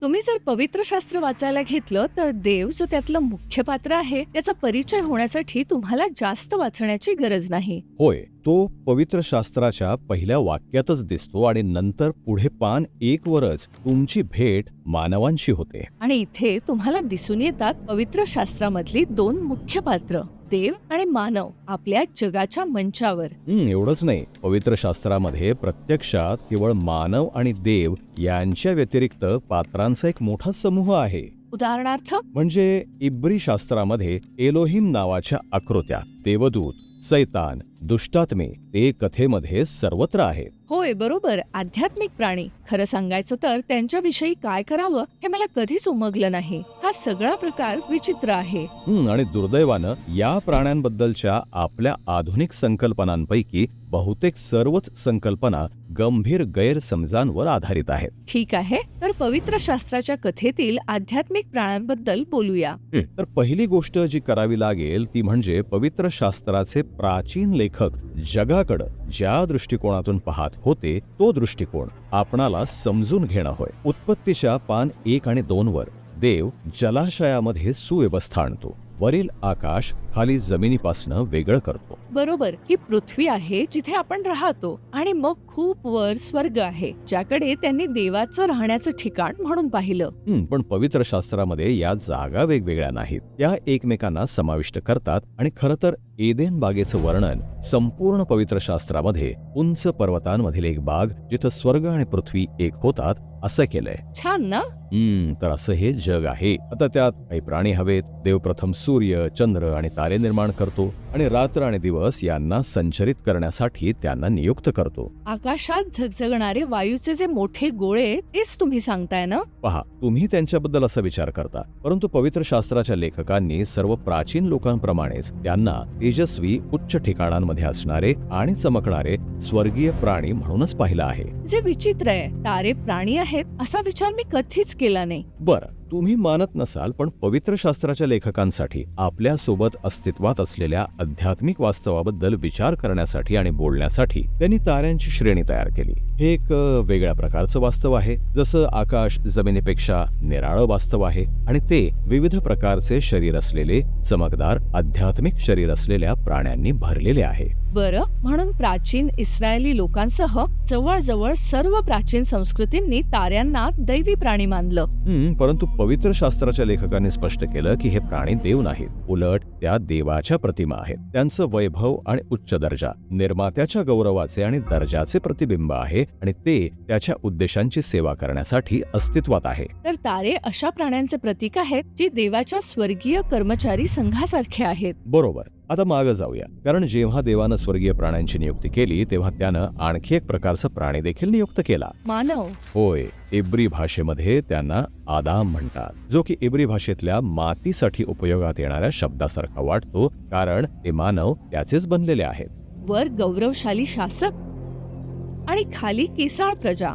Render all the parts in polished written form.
तुम्ही जर पवित्र शास्त्र वाचायला घेतलं तर देव जो त्यातलं मुख्य पात्र आहे त्याचा परिचय होण्यासाठी तुम्हाला जास्त वाचण्याची गरज नाही. होय, तो पवित्र शास्त्राच्या पहिल्या वाक्यातच दिसतो आणि नंतर पुढे पान 1 वरच तुमची भेट मानवांशी होते. आणि इथे तुम्हाला दिसून येतात पवित्र शास्त्रामधली 2 मुख्य पात्र, देव आणि मानव आपल्या जगाच्या मंचावर. एवढंच नाही, पवित्र शास्त्रामध्ये प्रत्यक्षात केवळ मानव आणि देव यांच्या व्यतिरिक्त पात्रांचा एक मोठा समूह आहे. उदाहरणार्थ, म्हणजे इब्री शास्त्रामध्ये एलोहिम नावाच्या आकृत्या, देवदूत, सैतान, दुष्टात्मे ते कथेमध्ये सर्वत्र आहेत. होय बरोबर, आध्यात्मिक प्राणी. खरं सांगायचं तर त्यांच्याविषयी काय करावं हे मला कधीच उमगलं नाही. हा सगळा प्रकार विचित्र आहे. आणि दुर्दैवानं या प्राण्यांबद्दलच्या आपल्या आधुनिक संकल्पनांपैकी बहुतेक सर्वच संकल्पना गंभीर गैरसमजांवर आधारित आहेत. ठीक आहे, तर पवित्र शास्त्राच्या कथेतील आध्यात्मिक प्राण्यांबद्दल बोलूया. तर पहिली गोष्ट जी करावी लागेल ती म्हणजे पवित्र शास्त्राचे प्राचीन लेखक जगाकडे ज्या दृष्टिकोनातून पाहत होते तो दृष्टिकोन आपणाला समजून घेणं होय. उत्पत्तीच्या पान 1 आणि 2 वर देव जलाशयामध्ये सुव्यवस्था आणतो. वरील आकाश खाली जमिनीपासनं वेगळं करतो. बरोबर, ही पृथ्वी आहे जिथे आपण राहतो आणि मग खूप वर स्वर्ग आहे ज्याकडे त्यांनी देवाचं राहण्याचं ठिकाण म्हणून पाहिलं. पण पवित्र शास्त्रामध्ये या जागा वेगवेगळ्या नाहीत, त्या एकमेकांना समाविष्ट करतात. आणि खरं तर एदेन बागेचं वर्णन संपूर्ण पवित्र शास्त्रामध्ये उंच पर्वतांमधील एक बाग जिथं स्वर्ग आणि पृथ्वी एक होतात असं केलंय. छान ना? तर असं हे जग आहे. आता त्यात काही प्राणी हवेत. देव प्रथम सूर्य, चंद्र आणि तारे निर्माण करतो आणि रात्र आणि दिवस यांना संचरित करण्यासाठी त्यांना नियुक्त करतो. आकाशात झगझगणारे वायूचे जे मोठे गोळे तेच तुम्ही सांगताय ना? पहा, तुम्ही त्यांच्याबद्दल असा विचार करता, परंतु पवित्र शास्त्राच्या लेखकांनी सर्व प्राचीन लोकांप्रमाणेच त्यांना तेजस्वी उच्च ठिकाणांमध्ये असणारे आणि चमकणारे स्वर्गीय प्राणी म्हणूनच पाहिलं आहे. जे विचित्र आहे, तारे प्राणी आहेत असा विचार मी कधीच केला नाही. बरं, तुम्ही मानत नसाल, पण पवित्र शास्त्राच्या लेखकांसाठी आपल्या सोबत अस्तित्वात असलेल्या आध्यात्मिक वास्तवाबद्दल विचार करण्यासाठी आणि बोलण्यासाठी त्यांनी ताऱ्यांची श्रेणी तयार केली. हे एक वेगळ्या प्रकारचं वास्तव आहे. जसं आकाश जमिनीपेक्षा निराळं वास्तव आहे आणि ते विविध प्रकारचे शरीर असलेले चमकदार आध्यात्मिक शरीर असलेल्या प्राण्यांनी भरलेले आहे. बरं, म्हणून प्राचीन इस्रायली लोकांसह जवळजवळ सर्व प्राचीन संस्कृतींनी ताऱ्यांना दैवी प्राणी मानलं. परंतु पवित्र शास्त्राच्या लेखकांनी स्पष्ट केलं की हे प्राणी देव नाहीत, उलट त्या देवाच्या प्रतिमा आहेत. त्यांचं वैभव आणि उच्च दर्जा निर्मात्याच्या गौरवाचे आणि दर्जाचे प्रतिबिंब आहे आणि ते त्याच्या उद्देशांची सेवा करण्यासाठी अस्तित्वात आहे. तर तारे अशा प्राण्यांचे प्रतीक आहेत जे देवाच्या स्वर्गीय कर्मचारी संघासारखे आहेत. बरोबर. आता मागे जाऊया, कारण जेव्हा देवानं स्वर्गीय प्राण्यांची नियुक्ती केली तेव्हा त्यानं आणखी एक प्रकारचा प्राणी देखील नियुक्त केला. मानव. होय, इब्री भाषेमध्ये त्यांना आदाम म्हणतात, जो की इब्री भाषेतल्या मातीसाठी उपयोगात येणाऱ्या शब्दासारखा वाटतो, कारण ते मानव त्याचेच बनलेले आहेत. वर गौरवशाली शासक आणि खाली केसाळ प्रजा.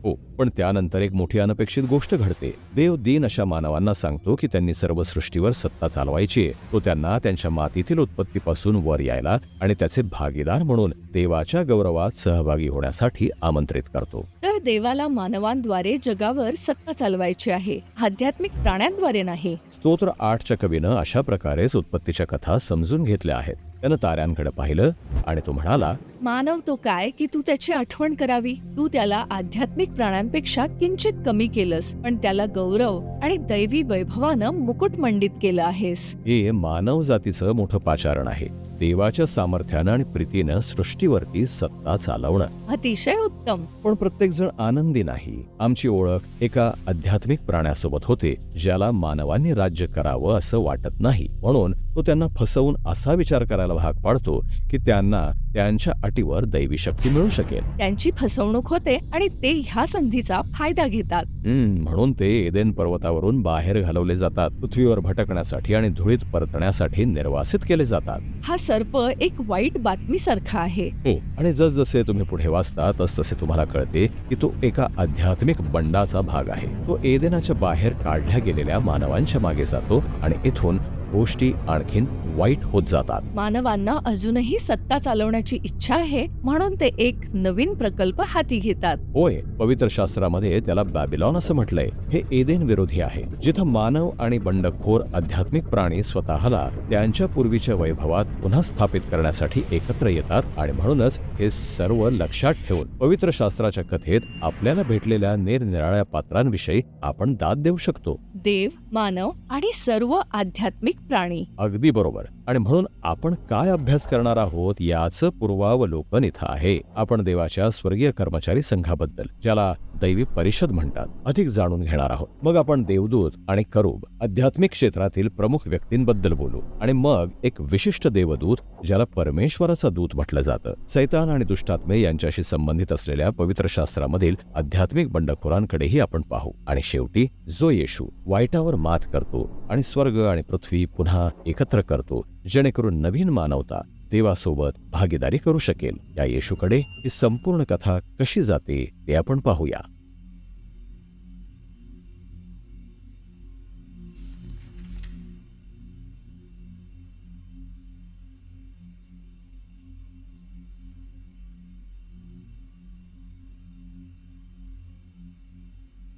हो, पण त्यानंतर एक मोठी अनपेक्षित गोष्ट घडते. देव दीन अशा मानवांना सांगतो की त्यांनी सर्व सृष्टीवर सत्ता चालवायची. तो त्यांना त्यांच्या मातीतील उत्पत्तीपासून वर यायला आणि त्याचे भागीदार म्हणून देवाच्या गौरवात सहभागी होण्यासाठी आमंत्रित करतो. तर देवाला मानवांद्वारे जगावर सत्ता चालवायची आहे, आध्यात्मिक प्राण्यांद्वारे नाही. स्तोत्र 8च्या कवीनं अशा प्रकारेच उत्पत्तीच्या कथा समजून घेतल्या आहेत. त्यानं ताऱ्यांकडे पाहिलं आणि तो म्हणाला, मानव तो काय की तू त्याची आठवण करावी. तू त्याला आध्यात्मिक प्राण्यांपेक्षा किंचित कमी केलंस, पण त्याला गौरव आणि दैवी वैभवानं मुकुटमंडित केलं आहेस. हे मानव जातीचं मोठं पाचारण आहे, देवाच्या सामर्थ्यानं आणि प्रीतीनं सृष्टीवरती सत्ता चालवणं. अतिशय उत्तम. पण प्रत्येक जण आनंदी नाही. आमची ओळख एका आध्यात्मिक प्राण्यासोबत होते ज्याला मानवांनी राज्य करावं असं वाटत नाही, म्हणून तो त्यांना फसवून असा विचार करायला भाग पाडतो की त्यांना त्यांच्या अटीवर दैवी शक्ती मिळू शकेल. त्यांची फसवणूक होते आणि ते ह्या संधीचा फायदा घेतात. म्हणून ते एदेन पर्वतावरून बाहेर घालवले जातात, पृथ्वीवर भटकण्यासाठी आणि धुळीत परतण्यासाठी निर्वासित केले जातात. हा सर्प एक वाईट बातमी सारखा आहे. हो, आणि जसजसे तुम्ही पुढे वाचता तसतसे तुम्हाला कळते की तो एका आध्यात्मिक बंडाचा भाग आहे. तो एदेनाच्या बाहेर काढल्या गेलेल्या मानवांच्या मागे जातो आणि इथून गोष्टी आणखीन वाईट होत जातात. मानवांना अजूनही सत्ता चालवण्याची इच्छा आहे, म्हणून ते एक नवीन प्रकल्प हाती घेतात. होय, पवित्र शास्त्रामध्ये त्याला बॅबिलॉन असं म्हटलंय. हे एदेन विरोधी आहे, जिथं मानव आणि बंडखोर आध्यात्मिक प्राणी स्वतःला त्यांच्या पूर्वीच्या वैभवात पुन्हा स्थापित करण्यासाठी एकत्र येतात. आणि म्हणूनच हे सर्व लक्षात ठेवून पवित्र शास्त्राच्या कथेत आपल्याला भेटलेल्या निरनिराळ्या पात्रांविषयी आपण दाद देऊ शकतो. देव, मानव आणि सर्व आध्यात्मिक प्राणी. अगदी बरोबर. आणि म्हणून आपण काय अभ्यास करणार आहोत याचं पूर्वावलोकन इथं आहे. आपण देवाच्या स्वर्गीय कर्मचारी संघाबद्दल, ज्याला दैवी परिषद म्हणतात, अधिक जाणून घेणार आहोत. मग आपण देवदूत आणि करूब, आध्यात्मिक क्षेत्रातील प्रमुख व्यक्तींबद्दल बोलू. आणि मग एक विशिष्ट देवदूत, ज्याला परमेश्वराचा दूत म्हटलं जातं, सैतान आणि दुष्टात्मे यांच्याशी संबंधित असलेल्या पवित्र शास्त्रामधील आध्यात्मिक बंडखोरांकडेही आपण पाहू. आणि शेवटी जो येशू वाईटावर मात करतो आणि स्वर्ग आणि पृथ्वी पुन्हा एकत्र करतो, जेणेकरून नवीन मानवता देवासोबत भागीदारी करू शकेल. या येशूकडे ही संपूर्ण कथा कशी जाते ते आपण पाहूया.